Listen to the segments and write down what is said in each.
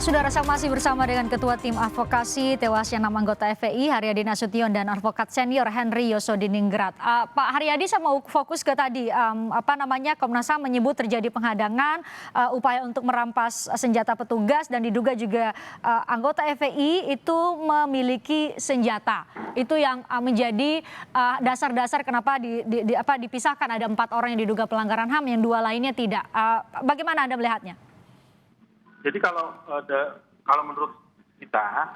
Saudara, saya masih bersama dengan Ketua Tim Advokasi tewasnya 6 anggota FPI Haryadi Nasution dan Advokat Senior Henry Yosodiningrat. Pak Haryadi, saya mau fokus ke tadi, Komnas HAM menyebut terjadi penghadangan, upaya untuk merampas senjata petugas dan diduga juga anggota FPI itu memiliki senjata. Itu yang menjadi dasar-dasar kenapa dipisahkan, ada 4 orang yang diduga pelanggaran HAM, yang 2 lainnya tidak. Bagaimana Anda melihatnya? Jadi kalau menurut kita,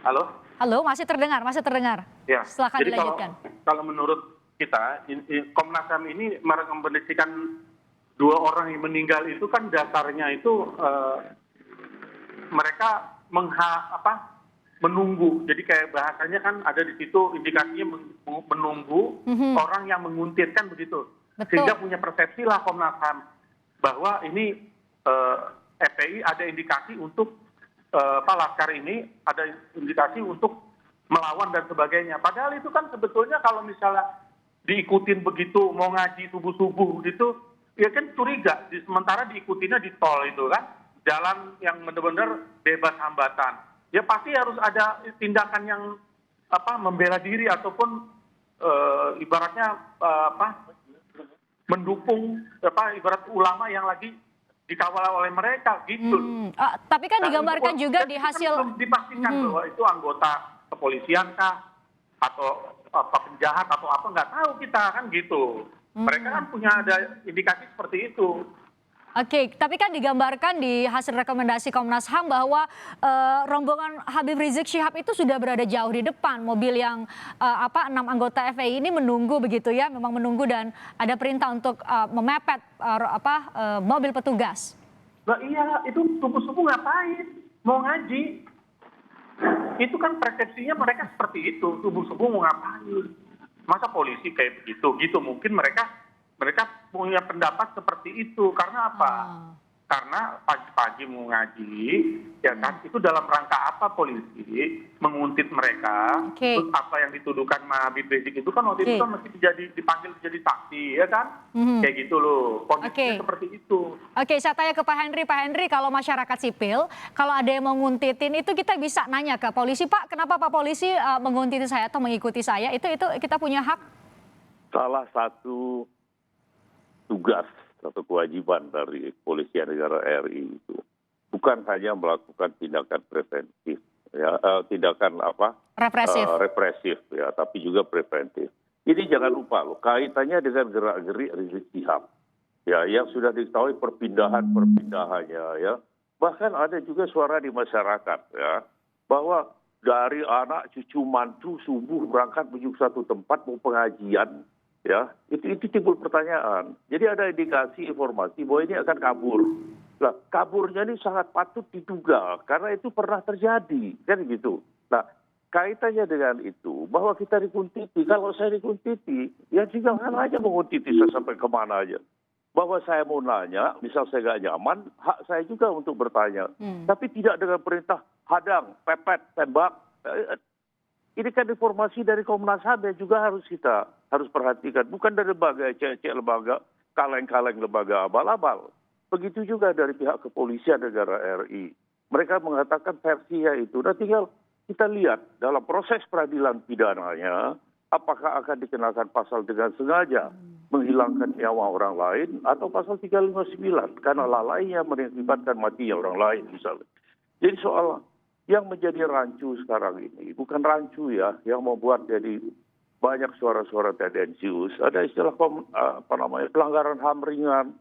halo, masih terdengar. Ya. Silakan Jadi dilanjutkan. kalau menurut kita, Komnas HAM ini merekomendasikan 2 orang yang meninggal itu kan dasarnya itu mereka menunggu. Jadi kayak bahasanya kan ada di situ indikasinya menunggu orang yang menguntit kan begitu. Betul. Sehingga punya persepsi lah Komnas HAM bahwa ini FPI ada indikasi untuk Laskar ini ada indikasi untuk melawan dan sebagainya. Padahal itu kan sebetulnya kalau misalnya diikutin begitu mau ngaji subuh-subuh gitu, ya kan curiga. Sementara diikutinnya di tol itu kan, jalan yang benar-benar bebas hambatan. Ya pasti harus ada tindakan yang membela diri ataupun ibaratnya mendukung ibarat ulama yang lagi dikawal oleh mereka gitu. Tapi kan digambarkan juga di hasil belum dipastikan bahwa itu anggota kepolisian kah atau penjahat atau apa, nggak tahu kita kan gitu. Mereka kan punya ada indikasi seperti itu. Oke, tapi kan digambarkan di hasil rekomendasi Komnas HAM bahwa rombongan Habib Rizik Syihab itu sudah berada jauh di depan. Mobil yang 6 anggota FPI ini menunggu begitu ya, memang menunggu dan ada perintah untuk memepet mobil petugas. Nah iya, itu subuh-subuh ngapain? Mau ngaji. Itu kan persepsinya mereka seperti itu, subuh-subuh mau ngapain. Masa polisi kayak begitu? Gitu mungkin mereka punya pendapat seperti itu. Karena apa? Karena pagi-pagi mau ngaji, ya kan? Itu dalam rangka apa polisi menguntit mereka? Terus apa yang dituduhkan Habib Rizik itu kan waktu itu kan masih dipanggil jadi saksi, ya kan? Kayak gitu loh. Kondisinya seperti itu. Oke, saya tanya ke Pak Henry. Pak Henry, kalau masyarakat sipil, kalau ada yang mau nguntitin itu kita bisa nanya ke polisi, Pak, kenapa Pak polisi menguntitin saya atau mengikuti saya? Itu kita punya hak. Salah satu tugas atau kewajiban dari Kepolisian Negara RI itu bukan hanya melakukan tindakan preventif, ya, tindakan represif, ya, tapi juga preventif. Ini jangan lupa loh, kaitannya dengan gerak-gerik Rizik Syihab, ya, yang sudah diketahui perpindahannya, ya. Bahkan ada juga suara di masyarakat, ya, bahwa dari anak cucu mantu subuh berangkat menuju satu tempat mau pengajian. Ya, itu timbul pertanyaan. Jadi ada indikasi informasi bahwa ini akan kabur. Nah, kaburnya ini sangat patut diduga karena itu pernah terjadi, kan gitu. Nah, kaitannya dengan itu bahwa kita dikuntiti. Kalau saya dikuntiti, ya tinggal aja menguntiti saya sampai kemana aja. Bahwa saya mau nanya, misal saya nggak nyaman, hak saya juga untuk bertanya. Tapi tidak dengan perintah hadang, pepet, tembak. Ini kan informasi dari Komnas HAM yang juga harus perhatikan. Bukan dari lembaga cek lembaga, kaleng-kaleng lembaga abal-abal. Begitu juga dari pihak kepolisian negara RI. Mereka mengatakan versinya itu. Nah tinggal kita lihat dalam proses peradilan pidananya, apakah akan dikenakan pasal dengan sengaja menghilangkan nyawa orang lain atau pasal 359 karena lalainya mengakibatkan matinya orang lain misalnya. Jadi soal yang menjadi rancu sekarang ini, bukan rancu ya, yang membuat jadi banyak suara-suara tendensius. Ada istilah pelanggaran HAM ringan,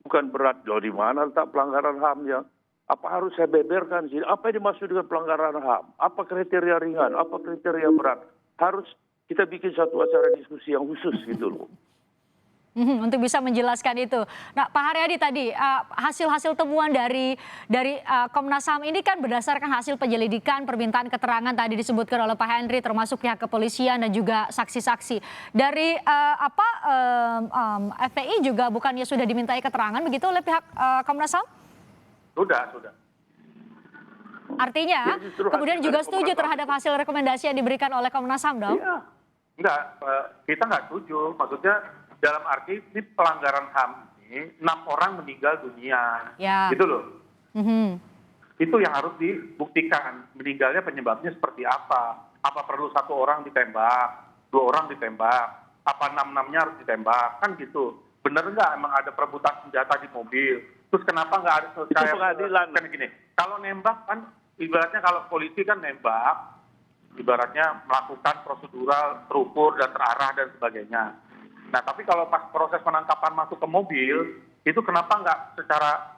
bukan berat. Loh, di mana letak pelanggaran HAM-nya? Apa harus saya beberkan sih? Apa yang dimaksud dengan pelanggaran HAM? Apa kriteria ringan? Apa kriteria berat? Harus kita bikin satu acara diskusi yang khusus gitu loh. Untuk bisa menjelaskan itu. Nah, Pak Haryadi tadi hasil-hasil temuan dari Komnas HAM ini kan berdasarkan hasil penyelidikan, permintaan keterangan tadi disebutkan oleh Pak Henry, termasuk pihak kepolisian dan juga saksi-saksi. Dari FPI juga bukannya sudah dimintai keterangan begitu oleh pihak Komnas HAM? Sudah. Artinya kemudian juga setuju terhadap hasil rekomendasi yang diberikan oleh Komnas HAM dong? Iya. Enggak, kita nggak setuju. Maksudnya dalam arti ini pelanggaran HAM ini 6 orang meninggal dunia, Ya. gitu loh. Mhm. Itu yang harus dibuktikan, meninggalnya penyebabnya seperti apa. Apa perlu 1 orang ditembak, 2 orang ditembak, apa 6-6-nya harus ditembak, kan gitu. Bener nggak emang ada perebutan senjata di mobil? Terus kenapa nggak ada Itu pengadilan. kan gini, kalau nembak kan, ibaratnya kalau polisi kan nembak, ibaratnya melakukan prosedural terukur dan terarah dan sebagainya. Nah, tapi kalau pas proses penangkapan masuk ke mobil, itu kenapa nggak secara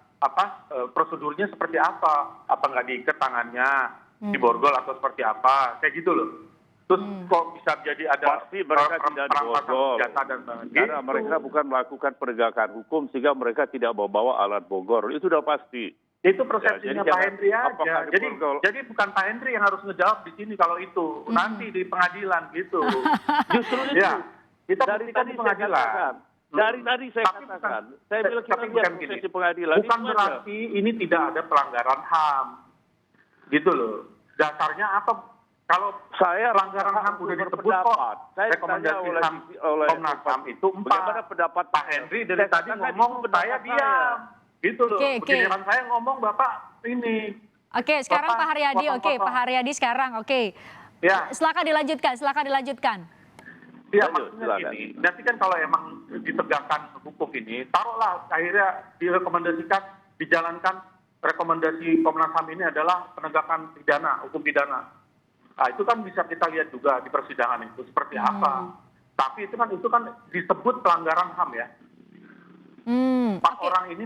prosedurnya seperti apa? Apa nggak diikat tangannya, diborgol atau seperti apa? Kayak gitu loh. Terus kok bisa jadi ada Pasti mereka tidak diborgol. senjata dan Karena gitu. mereka bukan melakukan penegakan hukum sehingga mereka tidak membawa alat bogor. Itu udah pasti. Itu persepsinya jadi Pak jangan- Henry apakah aja. diborgol? Jadi bukan Pak Henry yang harus ngejawab di sini kalau itu. Nanti di pengadilan gitu. Justru itu. Ya, kita Dari buktikan tadi di saya pengadilan. katakan. Dari tadi saya Tapi katakan. bukan- Saya bilang kita tapi lihat bukan proses gini. di pengadilan. Bukan Itu aja. berarti ini tidak ada pelanggaran HAM. Gitu loh. Dasarnya apa? Kalau Saya pelanggaran HAM udah disebut kok, berpendapat. Saya rekomendasi ditanya HAM Komnas HAM itu 4. Bagaimana pendapat Pak Henry dari Saya tadi katakan ngomong, itu pendapat saya saya. diam. Gitu loh. Oke. Giliran saya ngomong, Bapak ini. Oke, sekarang Bapak Pak Haryadi. Oke, potong-potong. Pak Haryadi sekarang. Oke. Ya. Silakan dilanjutkan, silakan dilanjutkan. Ya, Lanjut, maksudnya silakan. gini, nanti kan kalau emang ditegakkan hukum ini, taruhlah akhirnya direkomendasikan, dijalankan rekomendasi Komnas HAM ini adalah penegakan pidana, hukum pidana. Nah, itu kan bisa kita lihat juga di persidangan itu seperti apa. Tapi itu kan disebut pelanggaran HAM ya. 4 Oke. orang ini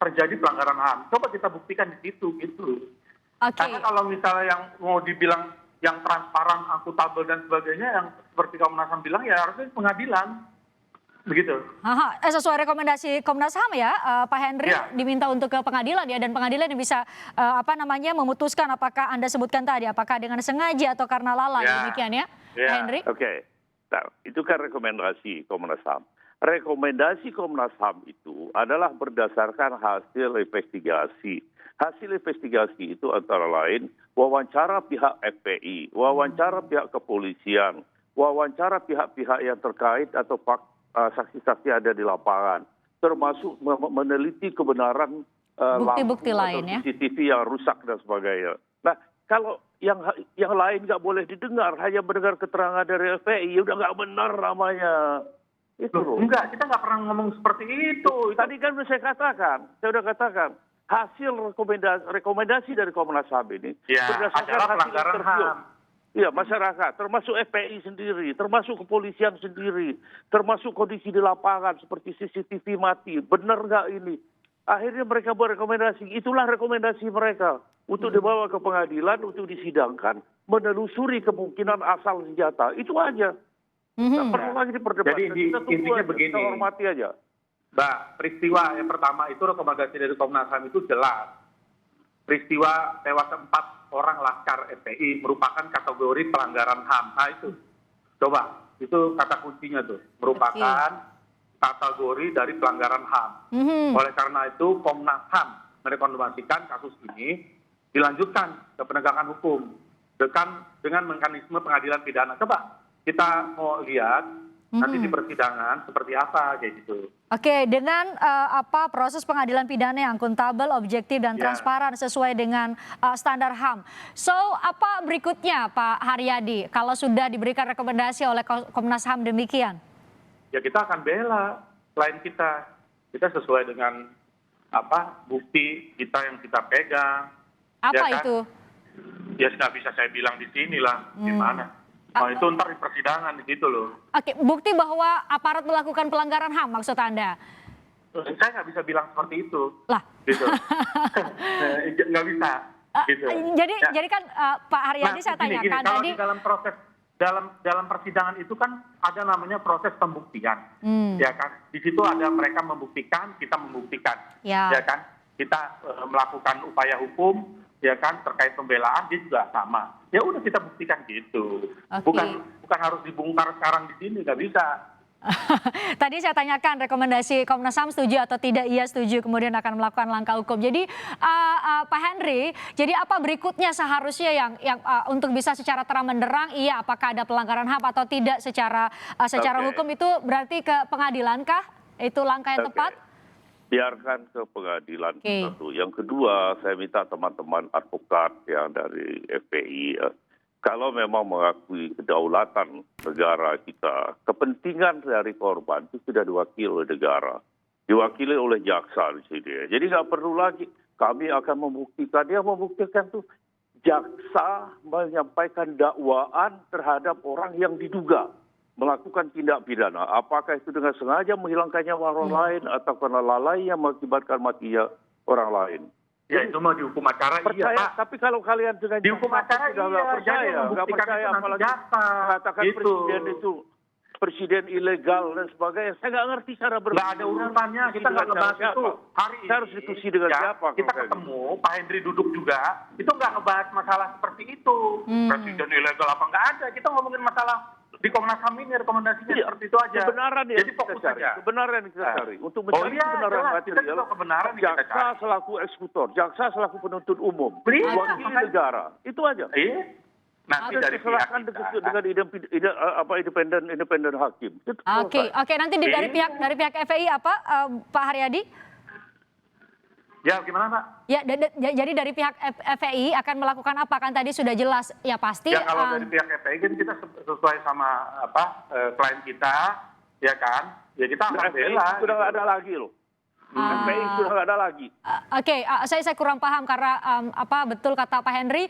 terjadi pelanggaran HAM. Coba kita buktikan di situ gitu. Oke. Karena kalau misalnya yang mau dibilang yang transparan, akuntabel dan sebagainya, yang seperti Komnas HAM bilang ya harusnya pengadilan, begitu. Sesuai rekomendasi Komnas HAM ya, Pak Henry Ya. diminta untuk ke pengadilan ya, dan pengadilan yang bisa memutuskan apakah Anda sebutkan tadi, apakah dengan sengaja atau karena lalai, Ya. demikian ya, Pak Ya. Henry? Oke. Nah, itu kan rekomendasi Komnas HAM. Rekomendasi Komnas HAM itu adalah berdasarkan hasil investigasi. Hasil investigasi itu antara lain wawancara pihak FPI, wawancara pihak kepolisian, wawancara pihak-pihak yang terkait atau saksi-saksi ada di lapangan, termasuk meneliti kebenaran Bukti-bukti lampu lain atau ya. CCTV yang rusak dan sebagainya. Nah, kalau yang lain nggak boleh didengar, hanya mendengar keterangan dari FPI, ya udah nggak benar namanya. Itu loh. Enggak, kita nggak pernah ngomong seperti itu. Tadi kan saya udah katakan, hasil rekomendasi dari Komnas HAM ini Ya, berdasarkan adalah hasil pelanggaran interview. HAM. Iya, masyarakat, termasuk FPI sendiri, termasuk kepolisian sendiri, termasuk kondisi di lapangan seperti CCTV mati, benar nggak ini? Akhirnya mereka buat rekomendasi, itulah rekomendasi mereka untuk dibawa ke pengadilan, untuk disidangkan, menelusuri kemungkinan asal senjata, itu aja. Nggak perlu lagi diperdebatkan. Jadi Kita tunggu intinya aja, begini. kita hormati aja. Mbak, peristiwa yang pertama itu rekomendasi dari Komnas HAM itu jelas. Peristiwa tewas 4 orang laskar FPI merupakan kategori pelanggaran HAM. Nah itu, coba, itu kata kuncinya tuh, merupakan kategori dari pelanggaran HAM. Oleh karena itu Komnas HAM merekomendasikan kasus ini dilanjutkan ke penegakan hukum dengan mekanisme pengadilan pidana. Coba kita mau lihat nanti di persidangan seperti apa kayak gitu. Oke, dengan proses pengadilan pidana yang akuntabel, objektif dan Ya. transparan sesuai dengan standar HAM. So, apa berikutnya Pak Haryadi kalau sudah diberikan rekomendasi oleh Komnas HAM demikian? Ya kita akan bela klien kita. Kita sesuai dengan bukti kita yang kita pegang. Apa Ya kan? itu? Ya nggak bisa saya bilang di sini lah, gimana? Nah itu ntar di persidangan gitu loh. Oke, bukti bahwa aparat melakukan pelanggaran HAM maksud Anda? Saya nggak bisa bilang seperti itu. Lah. Gitu. Nggak bisa. Gitu. Jadi kan Pak Haryadi saya gini, tanyakan kalau tadi. di dalam proses dalam persidangan itu kan ada namanya proses pembuktian, ya kan? Di situ ada mereka membuktikan, kita membuktikan, Ya. kan? Kita melakukan upaya hukum, ya kan? Terkait pembelaan dia juga sama. Ya udah kita buktikan gitu. Oke. Bukan harus dibongkar sekarang di sini, nggak bisa. Tadi saya tanyakan rekomendasi Komnas HAM setuju atau tidak, iya setuju, kemudian akan melakukan langkah hukum. Jadi Pak Henry, jadi apa berikutnya seharusnya yang untuk bisa secara terang benderang, apakah ada pelanggaran HAM atau tidak secara Oke. hukum itu berarti ke pengadilan kah? Itu langkah yang Oke. tepat? Biarkan ke pengadilan. Oke. Satu. Yang kedua, saya minta teman-teman advokat yang dari FPI, kalau memang mengakui kedaulatan negara kita, kepentingan dari korban itu sudah diwakili oleh negara, diwakili oleh jaksa di sini. Jadi nggak perlu lagi kami akan membuktikan. Dia membuktikan tuh jaksa menyampaikan dakwaan terhadap orang yang diduga melakukan tindak pidana. Apakah itu dengan sengaja menghilangkan nyawa orang lain atau karena lalai yang mengakibatkan matinya orang lain. Ya itu mau dihukum acara Percaya, iya Pak. tapi kalau kalian dengan Dihukum acara sudah iya, nggak jadi membuktikan itu nanti apalagi jaksa, mengatakan gitu. presiden itu presiden ilegal dan sebagainya. Saya nggak ngerti cara berpikir. Nggak ada urusannya, kita nggak ngebahas itu. Hari ini, Saya harus diskusi dengan ya, siapa? kita kalau ketemu, Pak Henry duduk juga, itu nggak ngebahas masalah seperti itu. Presiden ilegal apa nggak ada, kita ngomongin masalah di Komnas HAM ini rekomendasinya Iya, seperti itu aja. Kebenaran yang Jadi kita fokus cari. saja. Kebenaran yang kita cari. Untuk mencari iya, kebenaran jelas. Kita material, juga kebenaran yang kita jaksa cari. selaku eksekutor, jaksa selaku penuntut umum, Iya, wakili makanya. negara, itu aja. Nanti Ada dari pihak keserahkan kita. dengan independen hakim. Itu Oke, selesai. oke. Nanti dari pihak FPI apa, Pak Haryadi? Ya gimana Pak? Ya, jadi dari pihak FPI akan melakukan apa? Kan tadi sudah jelas, ya pasti. Ya kalau dari pihak FPI kan kita sesuai sama klien kita, ya kan? Ya kita akan FPI bela. sudah nggak ada lagi loh. FPI sudah nggak ada lagi. Oke, saya kurang paham karena betul kata Pak Henry,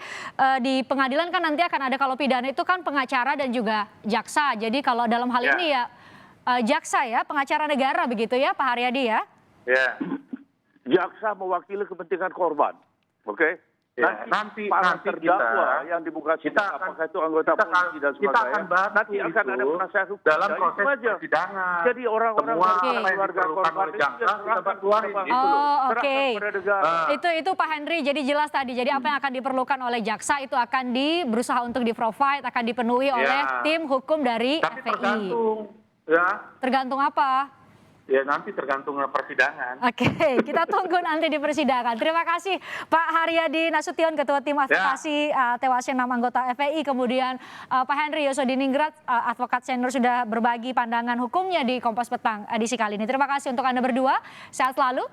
di pengadilan kan nanti akan ada, kalau pidana itu kan pengacara dan juga jaksa. Jadi kalau dalam hal ini ya jaksa ya, pengacara negara begitu ya Pak Haryadi ya? Ya. Jaksa mewakili kepentingan korban, oke? Ya, nanti para kita terdakwa yang dibuka sidang, apakah itu anggota polisi dan kita akan sebagainya, bahas nanti akan ada penasihat hukum dalam Ya, itu proses aja. persidangan. Jadi orang-orang semua dari apa yang keluarga diperlukan korban oleh itu jaksa kita serahkan keluarin kepada- gitu loh. Oh, serahkan oke. kepada negara. Itu Pak Henry, jadi jelas tadi. Jadi apa yang akan diperlukan oleh jaksa itu akan berusaha untuk di-provide, akan dipenuhi oleh tim hukum dari Tapi FPI. tergantung, ya. Tergantung apa? Ya nanti tergantung persidangan. Oke, kita tunggu nanti di persidangan. Terima kasih Pak Haryadi Nasution, Ketua Tim Advokasi tewasnya 6 anggota FPI. Kemudian Pak Henry Yosodiningrat, advokat senior, sudah berbagi pandangan hukumnya di Kompas Petang edisi kali ini. Terima kasih untuk Anda berdua. Sehat selalu.